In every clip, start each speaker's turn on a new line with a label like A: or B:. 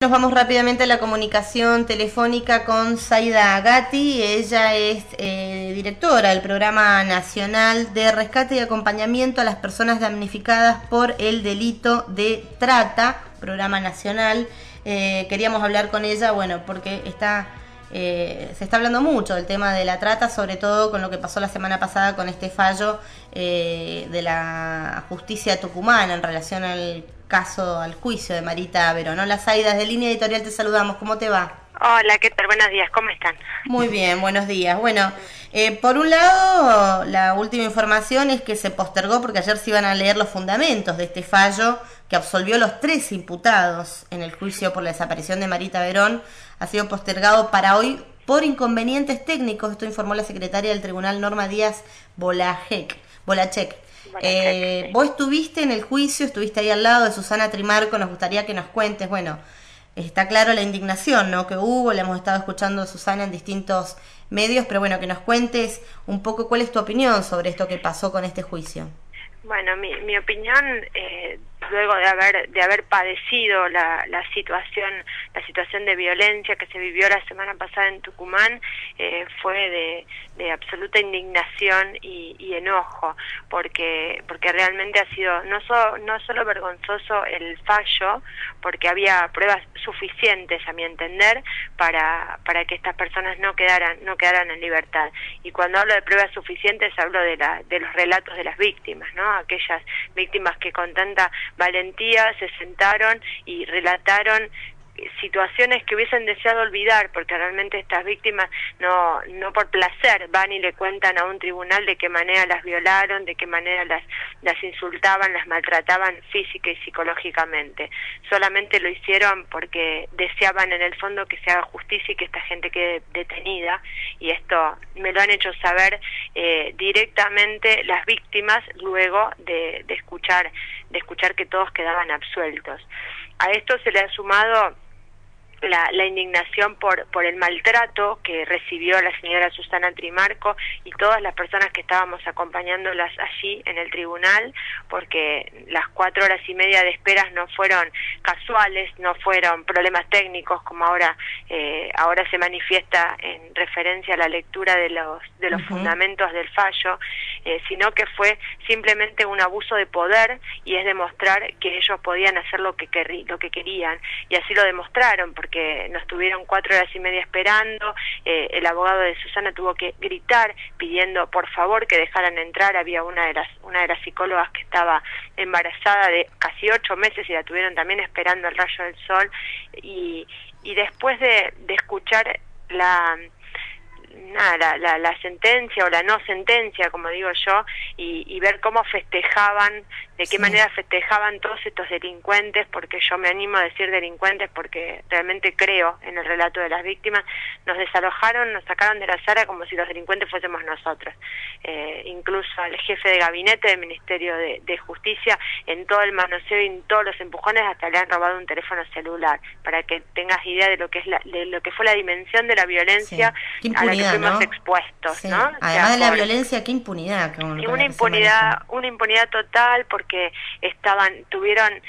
A: Nos vamos rápidamente a la comunicación telefónica con Zaida Gatti. Ella es directora del Programa Nacional de Rescate y Acompañamiento a las Personas Damnificadas por el Delito de Trata, Programa Nacional. Queríamos hablar con ella, bueno, porque se está hablando mucho del tema de la trata, sobre todo con lo que pasó la semana pasada con este fallo de la justicia tucumana en relación al caso, al juicio de Marita Verón. Hola Zaida, desde Línea Editorial te saludamos, ¿cómo te va?
B: Hola, ¿qué tal? Buenos días, ¿cómo están?
A: Muy bien, buenos días. Bueno, por un lado, la última información es que se postergó porque ayer se iban a leer los fundamentos de este fallo que absolvió a los 3 imputados en el juicio por la desaparición de Marita Verón. Ha sido postergado para hoy por inconvenientes técnicos, esto informó la secretaria del Tribunal Norma Díaz Bolachek. Vos estuviste en el juicio, estuviste ahí al lado de Susana Trimarco, nos gustaría que nos cuentes, bueno, está claro la indignación, ¿no?, que hubo, la hemos estado escuchando a Susana en distintos medios, pero bueno, que nos cuentes un poco cuál es tu opinión sobre esto que pasó con este juicio.
B: Bueno, mi opinión, luego de haber padecido la situación de violencia que se vivió la semana pasada en Tucumán, fue de absoluta indignación y enojo, porque realmente ha sido no solo vergonzoso el fallo, porque había pruebas suficientes a mi entender para que estas personas no quedaran en libertad. Y cuando hablo de pruebas suficientes hablo de los relatos de las víctimas, ¿no? Aquellas víctimas que con tanta valentía se sentaron y relataron situaciones que hubiesen deseado olvidar, porque realmente estas víctimas no por placer van y le cuentan a un tribunal de qué manera las violaron, de qué manera las insultaban, las maltrataban física y psicológicamente. Solamente lo hicieron porque deseaban en el fondo que se haga justicia y que esta gente quede detenida, y esto me lo han hecho saber directamente las víctimas luego de escuchar que todos quedaban absueltos. A esto se le ha sumado la indignación por el maltrato que recibió la señora Susana Trimarco y todas las personas que estábamos acompañándolas allí en el tribunal, porque las 4 horas y media de esperas no fueron casuales, no fueron problemas técnicos como ahora se manifiesta en referencia a la lectura de los fundamentos del fallo, sino que fue simplemente un abuso de poder, y es demostrar que ellos podían hacer lo que querían, y así lo demostraron, porque nos estuvieron 4 horas y media esperando. El abogado de Susana tuvo que gritar pidiendo por favor que dejaran entrar. Había una de las psicólogas que estaba embarazada de casi 8 meses y la tuvieron también esperando al rayo del sol, y después de escuchar la sentencia o la no sentencia, como digo yo, y ver cómo festejaban, de qué manera festejaban todos estos delincuentes, porque yo me animo a decir delincuentes porque realmente creo en el relato de las víctimas. Nos desalojaron, nos sacaron de la sala como si los delincuentes fuésemos nosotros. Incluso al jefe de gabinete del Ministerio de Justicia, en todo el manoseo y en todos los empujones, hasta le han robado un teléfono celular, para que tengas idea de lo que fue la dimensión de la viencia a la que fuimos expuestos, ¿no?
A: Además de la violencia, qué impunidad.
B: Una impunidad total, porque tuvieron,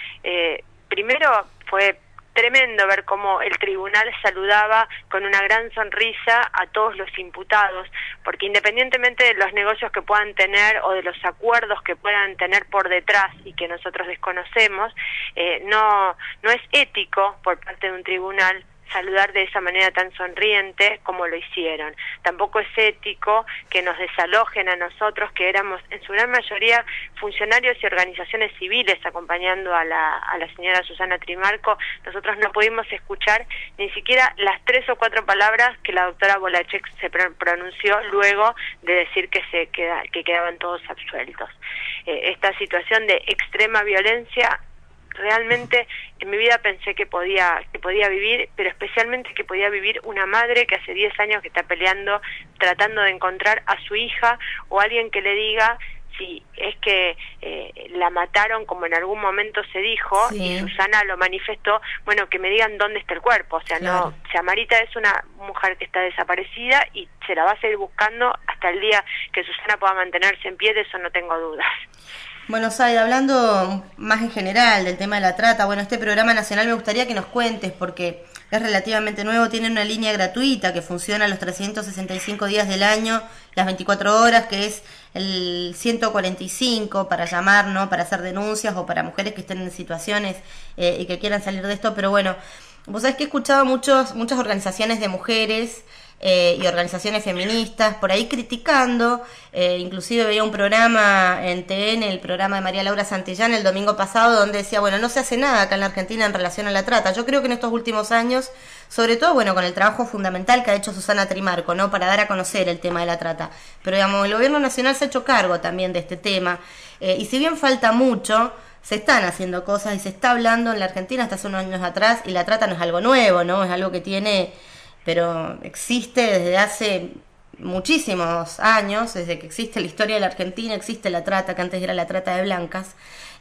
B: primero fue tremendo ver cómo el tribunal saludaba con una gran sonrisa a todos los imputados, porque independientemente de los negocios que puedan tener o de los acuerdos que puedan tener por detrás y que nosotros desconocemos, no es ético por parte de un tribunal saludar de esa manera tan sonriente como lo hicieron. Tampoco es ético que nos desalojen a nosotros, que éramos en su gran mayoría funcionarios y organizaciones civiles acompañando a la señora Susana Trimarco. Nosotros no pudimos escuchar ni siquiera las 3 o 4 palabras que la doctora Bolachek se pronunció luego de decir que quedaban todos absueltos. Esta situación de extrema violencia, realmente en mi vida pensé que podía vivir, pero especialmente que podía vivir una madre que hace 10 años que está peleando, tratando de encontrar a su hija, o alguien que le diga si es que la mataron, como en algún momento se dijo, y Susana lo manifestó, bueno, que me digan dónde está el cuerpo. O sea, no, o sea, Marita es una mujer que está desaparecida y se la va a seguir buscando hasta el día que Susana pueda mantenerse en pie, de eso no tengo dudas.
A: Bueno, Saida, hablando más en general del tema de la trata, bueno, este programa nacional me gustaría que nos cuentes porque es relativamente nuevo, tiene una línea gratuita que funciona los 365 días del año, las 24 horas, que es el 145 para llamar, ¿no? Para hacer denuncias o para mujeres que estén en situaciones y que quieran salir de esto, pero bueno, vos sabés que he escuchado muchas organizaciones de mujeres y organizaciones feministas por ahí criticando, inclusive veía un programa en TN, el programa de María Laura Santillán el domingo pasado, donde decía, bueno, no se hace nada acá en la Argentina en relación a la trata. Yo creo que en estos últimos años, sobre todo, bueno, con el trabajo fundamental que ha hecho Susana Trimarco, ¿no? Para dar a conocer el tema de la trata. Pero digamos, el gobierno nacional se ha hecho cargo también de este tema, y si bien falta mucho, se están haciendo cosas y se está hablando en la Argentina hasta hace unos años atrás, y la trata no es algo nuevo, ¿no? Es algo que tiene, pero existe desde hace muchísimos años, desde que existe la historia de la Argentina, existe la trata, que antes era la trata de blancas,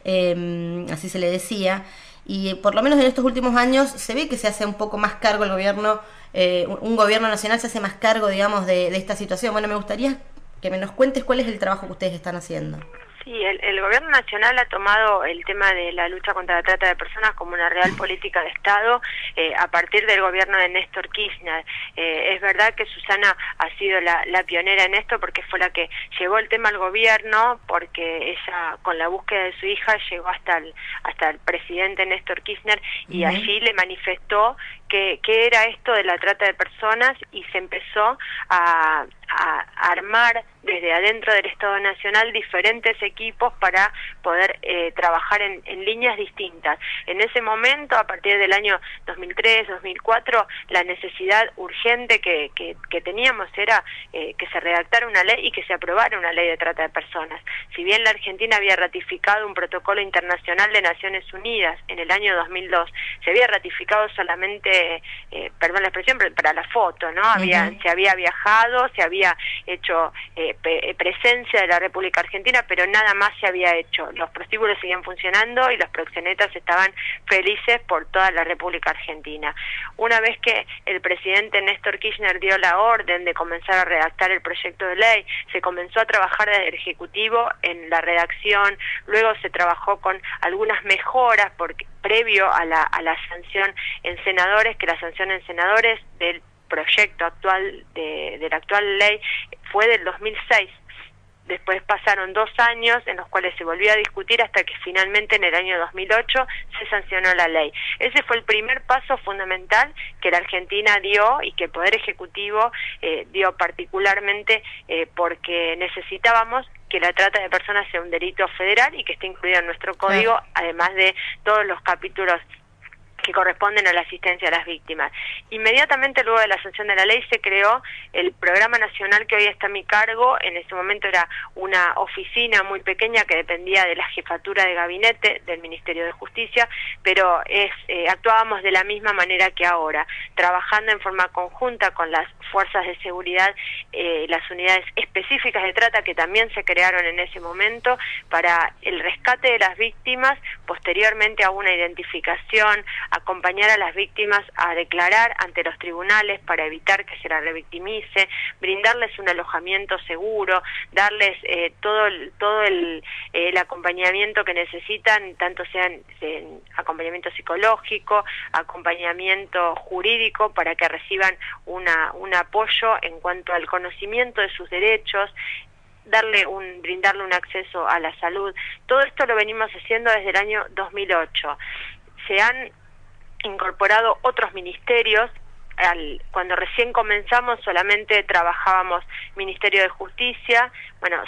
A: así se le decía, y por lo menos en estos últimos años se ve que se hace un poco más cargo el gobierno, un gobierno nacional se hace más cargo, digamos, de esta situación. Bueno, me gustaría que me nos cuentes cuál es el trabajo que ustedes están haciendo.
B: Sí, el gobierno nacional ha tomado el tema de la lucha contra la trata de personas como una real política de Estado a partir del gobierno de Néstor Kirchner. Es verdad que Susana ha sido la pionera en esto porque fue la que llevó el tema al gobierno, porque ella con la búsqueda de su hija llegó hasta el presidente Néstor Kirchner y allí le manifestó qué era esto de la trata de personas y se empezó a armar desde adentro del Estado Nacional diferentes equipos para poder trabajar en líneas distintas. En ese momento, a partir del año 2003, 2004, la necesidad urgente que teníamos era que se redactara una ley y que se aprobara una ley de trata de personas. Si bien la Argentina había ratificado un protocolo internacional de Naciones Unidas en el año 2002, se había ratificado solamente, perdón la expresión, para la foto, ¿no? Se había viajado, se había hecho presencia de la República Argentina, pero nada más se había hecho. Los prostíbulos seguían funcionando y los proxenetas estaban felices por toda la República Argentina. Una vez que el presidente Néstor Kirchner dio la orden de comenzar a redactar el proyecto de ley, se comenzó a trabajar desde el Ejecutivo en la redacción, luego se trabajó con algunas mejoras porque previo a la sanción en senadores, que la sanción en senadores del proyecto actual de la actual ley fue del 2006. Después pasaron 2 años en los cuales se volvió a discutir hasta que finalmente en el año 2008 se sancionó la ley. Ese fue el primer paso fundamental que la Argentina dio y que el Poder Ejecutivo dio particularmente porque necesitábamos que la trata de personas sea un delito federal y que esté incluido en nuestro código, además de todos los capítulos que corresponden a la asistencia a las víctimas. Inmediatamente luego de la sanción de la ley se creó el programa nacional que hoy está a mi cargo. En ese momento era una oficina muy pequeña que dependía de la jefatura de gabinete del Ministerio de Justicia, pero actuábamos de la misma manera que ahora, trabajando en forma conjunta con las fuerzas de seguridad, las unidades específicas de trata que también se crearon en ese momento para el rescate de las víctimas, posteriormente a una identificación, acompañar a las víctimas a declarar ante los tribunales para evitar que se las revictimice, brindarles un alojamiento seguro, darles todo el acompañamiento que necesitan, tanto sean acompañamiento psicológico, acompañamiento jurídico, para que reciban un apoyo en cuanto al conocimiento de sus derechos, brindarle un acceso a la salud. Todo esto lo venimos haciendo desde el año 2008. Se han incorporado otros ministerios. Cuando recién comenzamos solamente trabajábamos Ministerio de Justicia,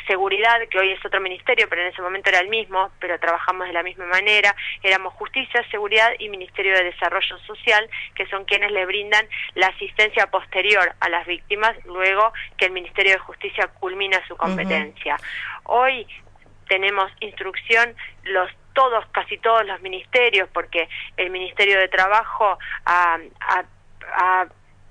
B: Seguridad, que hoy es otro ministerio, pero en ese momento era el mismo, pero trabajamos de la misma manera. Éramos Justicia, Seguridad y Ministerio de Desarrollo Social, que son quienes le brindan la asistencia posterior a las víctimas, luego que el Ministerio de Justicia culmina su competencia. Hoy tenemos instrucción casi todos los ministerios, porque el Ministerio de Trabajo ha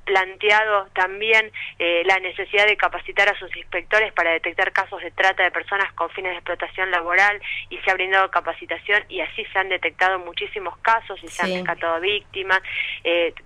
B: planteado también la necesidad de capacitar a sus inspectores para detectar casos de trata de personas con fines de explotación laboral, y se ha brindado capacitación y así se han detectado muchísimos casos y se han rescatado víctimas.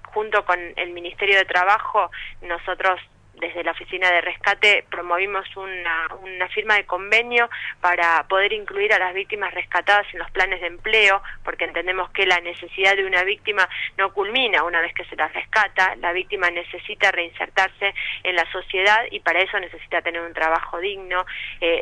B: Junto con el Ministerio de Trabajo nosotros desde la Oficina de Rescate promovimos una firma de convenio para poder incluir a las víctimas rescatadas en los planes de empleo, porque entendemos que la necesidad de una víctima no culmina una vez que se la rescata. La víctima necesita reinsertarse en la sociedad y para eso necesita tener un trabajo digno.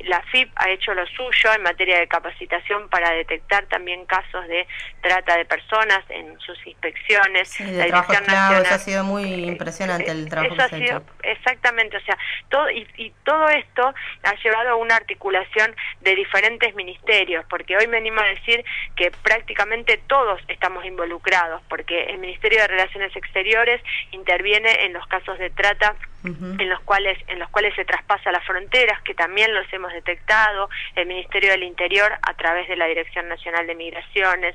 B: La AFIP ha hecho lo suyo en materia de capacitación para detectar también casos de trata de personas en sus inspecciones.
A: Sí, de trabajo esclavo, eso ha sido muy impresionante el trabajo que se ha hecho.
B: Exactamente, o sea, todo esto ha llevado a una articulación de diferentes ministerios, porque hoy me animo a decir que prácticamente todos estamos involucrados, porque el Ministerio de Relaciones Exteriores interviene en los casos de trata en los cuales se traspasa las fronteras, que también los hemos detectado, el Ministerio del Interior a través de la Dirección Nacional de Migraciones,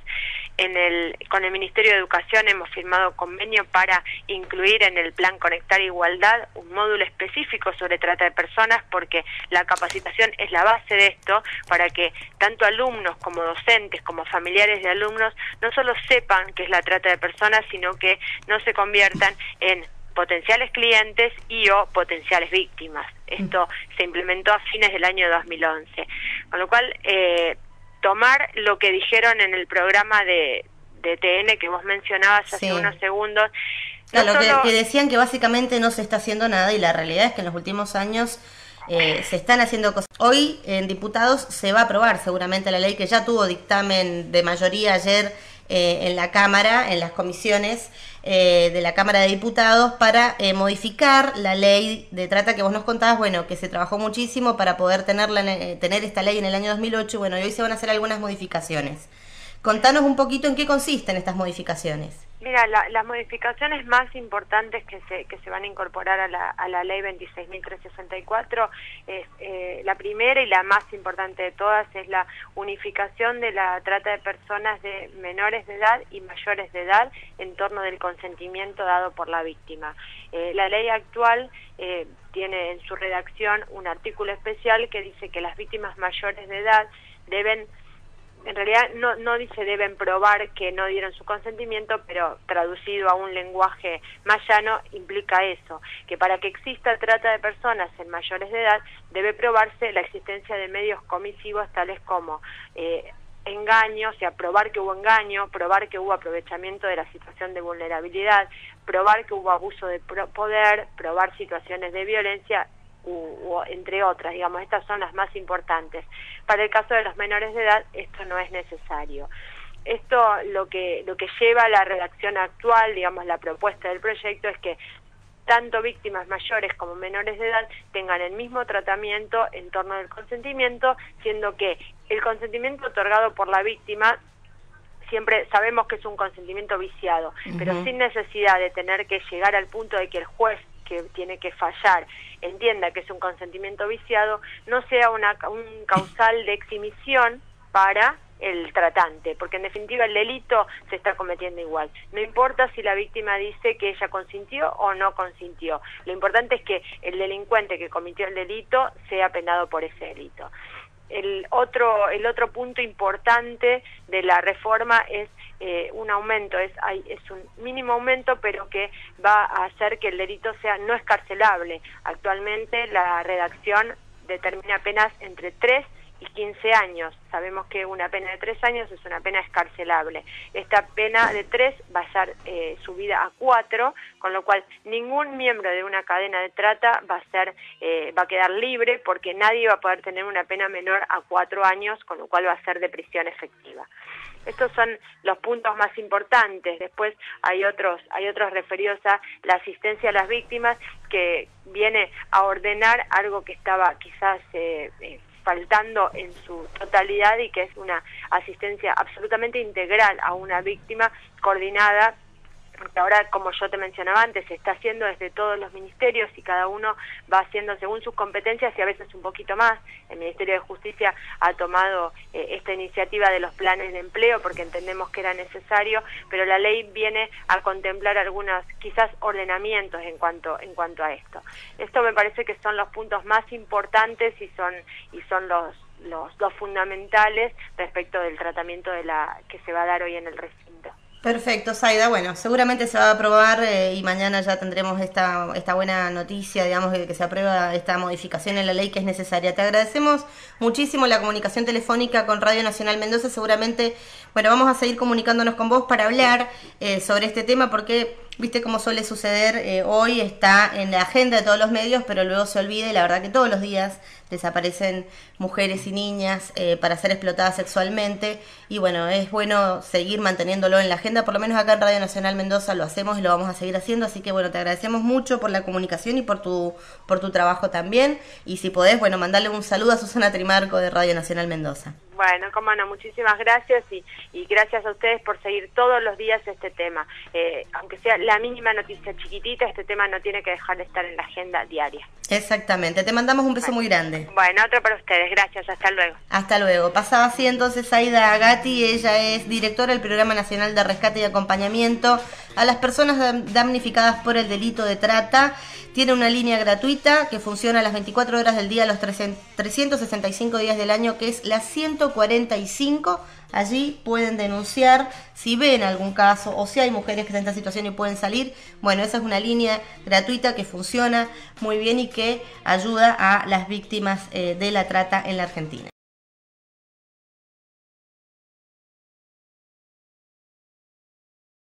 B: con el Ministerio de Educación hemos firmado convenio para incluir en el Plan Conectar Igualdad un módulo específico sobre trata de personas, porque la capacitación es la base de esto, para que tanto alumnos como docentes, como familiares de alumnos, no solo sepan qué es la trata de personas, sino que no se conviertan en potenciales clientes y o potenciales víctimas. Esto se implementó a fines del año 2011. Con lo cual, tomar lo que dijeron en el programa de TN que vos mencionabas hace unos segundos.
A: Claro, que decían que básicamente no se está haciendo nada y la realidad es que en los últimos años se están haciendo cosas. Hoy en diputados se va a aprobar seguramente la ley que ya tuvo dictamen de mayoría ayer en la Cámara, en las comisiones de la Cámara de Diputados para modificar la ley de trata que vos nos contabas, bueno, que se trabajó muchísimo para poder tener esta ley en el año 2008, bueno, y hoy se van a hacer algunas modificaciones. Contanos un poquito en qué consisten estas modificaciones.
B: Mira, las modificaciones más importantes que se van a incorporar a la ley 26.364 es la primera y la más importante de todas es la unificación de la trata de personas de menores de edad y mayores de edad en torno del consentimiento dado por la víctima. La ley actual tiene en su redacción un artículo especial que dice que las víctimas mayores de edad deben, en realidad no dice deben probar que no dieron su consentimiento, pero traducido a un lenguaje más llano implica eso, que para que exista trata de personas en mayores de edad debe probarse la existencia de medios comisivos tales como engaño, o sea, probar que hubo engaño, probar que hubo aprovechamiento de la situación de vulnerabilidad, probar que hubo abuso de poder, probar situaciones de violencia, entre otras, digamos, estas son las más importantes. Para el caso de los menores de edad, esto no es necesario. Esto lo que lleva a la redacción actual, digamos, la propuesta del proyecto es que tanto víctimas mayores como menores de edad tengan el mismo tratamiento en torno del consentimiento, siendo que el consentimiento otorgado por la víctima siempre sabemos que es un consentimiento viciado, pero sin necesidad de tener que llegar al punto de que el juez que tiene que fallar entienda que es un consentimiento viciado, no sea un causal de exhibición para el tratante, porque en definitiva el delito se está cometiendo igual. No importa si la víctima dice que ella consintió o no consintió. Lo importante es que el delincuente que cometió el delito sea penado por ese delito. El otro punto importante de la reforma es un aumento, es un mínimo aumento, pero que va a hacer que el delito sea no escarcelable. Actualmente la redacción determina penas entre 3 y 15 años. Sabemos que una pena de 3 años es una pena escarcelable. Esta pena de 3 va a ser subida a 4, con lo cual ningún miembro de una cadena de trata va a quedar libre, porque nadie va a poder tener una pena menor a 4 años, con lo cual va a ser de prisión efectiva. Estos son los puntos más importantes. Después hay otros referidos a la asistencia a las víctimas, que viene a ordenar algo que estaba quizás faltando en su totalidad, y que es una asistencia absolutamente integral a una víctima coordinada, porque ahora, como yo te mencionaba antes, se está haciendo desde todos los ministerios y cada uno va haciendo según sus competencias y a veces un poquito más. El Ministerio de Justicia ha tomado esta iniciativa de los planes de empleo porque entendemos que era necesario, pero la ley viene a contemplar algunos quizás ordenamientos en cuanto a esto. Esto me parece que son los puntos más importantes y son los fundamentales respecto del tratamiento que se va a dar hoy en el recinto.
A: Perfecto, Zaida. Bueno, seguramente se va a aprobar y mañana ya tendremos esta buena noticia, digamos, de que se aprueba esta modificación en la ley que es necesaria. Te agradecemos muchísimo la comunicación telefónica con Radio Nacional Mendoza. Seguramente, bueno, vamos a seguir comunicándonos con vos para hablar sobre este tema porque, viste cómo suele suceder, hoy está en la agenda de todos los medios, pero luego se olvida y la verdad que todos los días desaparecen mujeres y niñas para ser explotadas sexualmente y bueno, es bueno seguir manteniéndolo en la agenda, por lo menos acá en Radio Nacional Mendoza lo hacemos y lo vamos a seguir haciendo, así que bueno, te agradecemos mucho por la comunicación y por tu trabajo también, y si podés, bueno, mandarle un saludo a Susana Trimarco de Radio Nacional Mendoza.
B: Bueno, cómo no, muchísimas gracias y gracias a ustedes por seguir todos los días este tema. Aunque sea la mínima noticia chiquitita, este tema no tiene que dejar de estar en la agenda diaria.
A: Exactamente, te mandamos un beso muy grande.
B: Bueno, otro para ustedes, gracias, hasta luego.
A: Hasta luego. Pasaba así entonces Zaida Agati, ella es directora del Programa Nacional de Rescate y Acompañamiento a las personas damnificadas por el delito de trata. Tiene una línea gratuita que funciona las 24 horas del día, los 365 días del año, que es la 145. Allí pueden denunciar si ven algún caso o si hay mujeres que están en esta situación y pueden salir. Bueno, esa es una línea gratuita que funciona muy bien y que ayuda a las víctimas de la trata en la Argentina.